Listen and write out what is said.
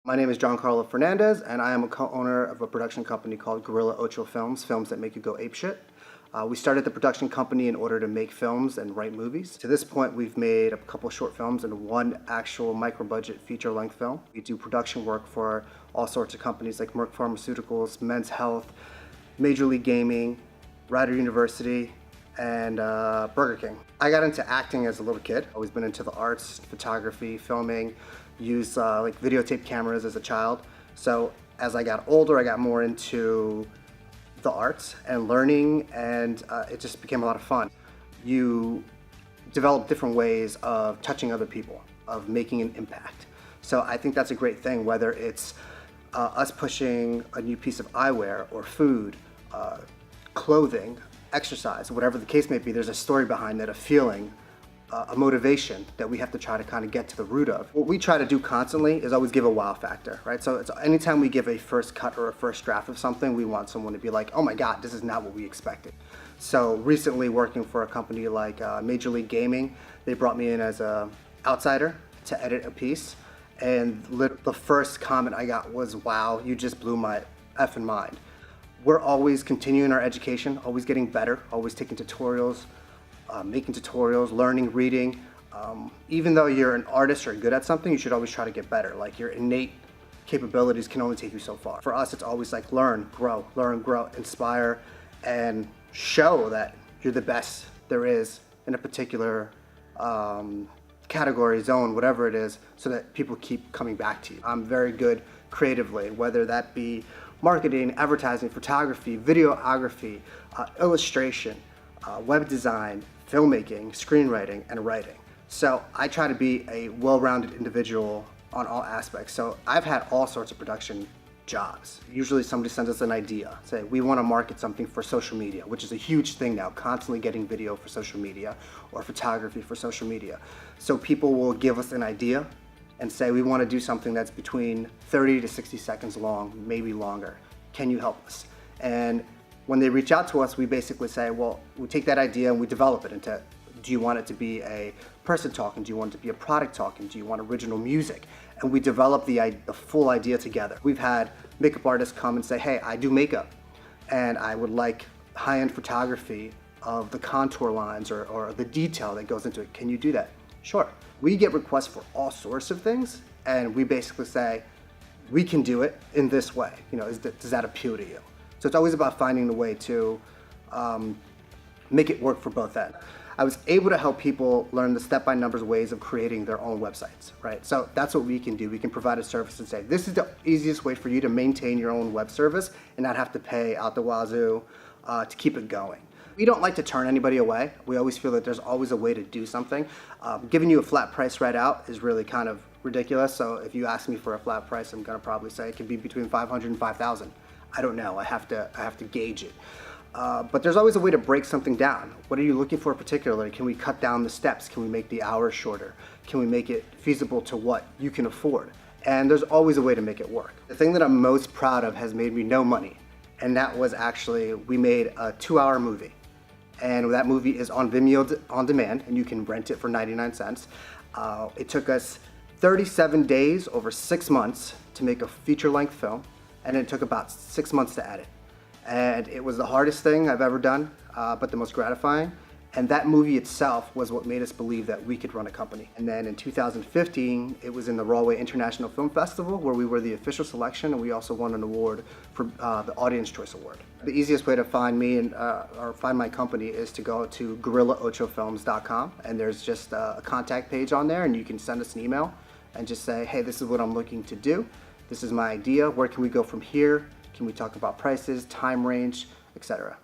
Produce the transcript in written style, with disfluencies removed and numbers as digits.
My name is GianCarlo Fernandez, and I am a co-owner of a production company called Gorilla Ocho Films, films that make you go apeshit. We started the production company in order to make films and write movies. To this point, we've made a couple short films and one actual micro-budget feature-length film. We do production work for all sorts of companies like Merck Pharmaceuticals, Men's Health, Major League Gaming, Rider University, and Burger King. I got into acting as a little kid. Always been into the arts, photography, filming, used like videotape cameras as a child. So as I got older, I got more into the arts and learning, and it just became a lot of fun. You develop different ways of touching other people, of making an impact. So I think that's a great thing, whether it's us pushing a new piece of eyewear or food, clothing, exercise, whatever the case may be. There's a story behind it, a feeling, a motivation that we have to try to kind of get to the root of. What we try to do constantly is always give a wow factor, right? So it's anytime we give a first cut or a first draft of something, we want someone to be like, oh my God, this is not what we expected. So recently working for a company like Major League Gaming, they brought me in as an outsider to edit a piece. And the first comment I got was, wow, you just blew my effing mind. We're always continuing our education, always getting better, always taking tutorials, making tutorials, learning, reading. Even though you're an artist or good at something, you should always try to get better. Like, your innate capabilities can only take you so far. For us, it's always like learn, grow, inspire, and show that you're the best there is in a particular category, zone, whatever it is, so that people keep coming back to you. I'm very good creatively, whether that be marketing, advertising, photography, videography, illustration, web design, filmmaking, screenwriting, and writing. So I try to be a well-rounded individual on all aspects. So I've had all sorts of production jobs. Usually somebody sends us an idea, say we want to market something for social media, which is a huge thing now, constantly getting video for social media or photography for social media. So people will give us an idea and say, we want to do something that's between 30 to 60 seconds long, maybe longer. Can you help us? And when they reach out to us, we basically say, well, we take that idea and we develop it into, do you want it to be a person talking? Do you want it to be a product talking? Do you want original music? And we develop the full idea together. We've had makeup artists come and say, hey, I do makeup, and I would like high-end photography of the contour lines or the detail that goes into it. Can you do that? Sure. We get requests for all sorts of things, and we basically say, we can do it in this way. You know, does that appeal to you? So it's always about finding the way to make it work for both ends. I was able to help people learn the step-by-numbers ways of creating their own websites, right? So that's what we can do. We can provide a service and say, this is the easiest way for you to maintain your own web service and not have to pay out the wazoo to keep it going. We don't like to turn anybody away. We always feel that there's always a way to do something. Giving you a flat price right out is really kind of ridiculous. So if you ask me for a flat price, I'm gonna probably say it can be between 500 and 5,000. I don't know, I have to gauge it. But there's always a way to break something down. What are you looking for particularly? Can we cut down the steps? Can we make the hours shorter? Can we make it feasible to what you can afford? And there's always a way to make it work. The thing that I'm most proud of has made me no money, and that was actually, we made a 2-hour movie. And that movie is on Vimeo on demand, and you can rent it for 99 cents. It took us 37 days over 6 months to make a feature-length film, and it took about 6 months to edit. And it was the hardest thing I've ever done, but the most gratifying. And that movie itself was what made us believe that we could run a company. And then in 2015, it was in the Rahway International Film Festival, where we were the official selection, and we also won an award for the Audience Choice Award. The easiest way to find me or find my company is to go to GorillaOchoFilms.com, and there's just a contact page on there, and you can send us an email and just say, hey, this is what I'm looking to do. This is my idea. Where can we go from here? Can we talk about prices, time range, etc.?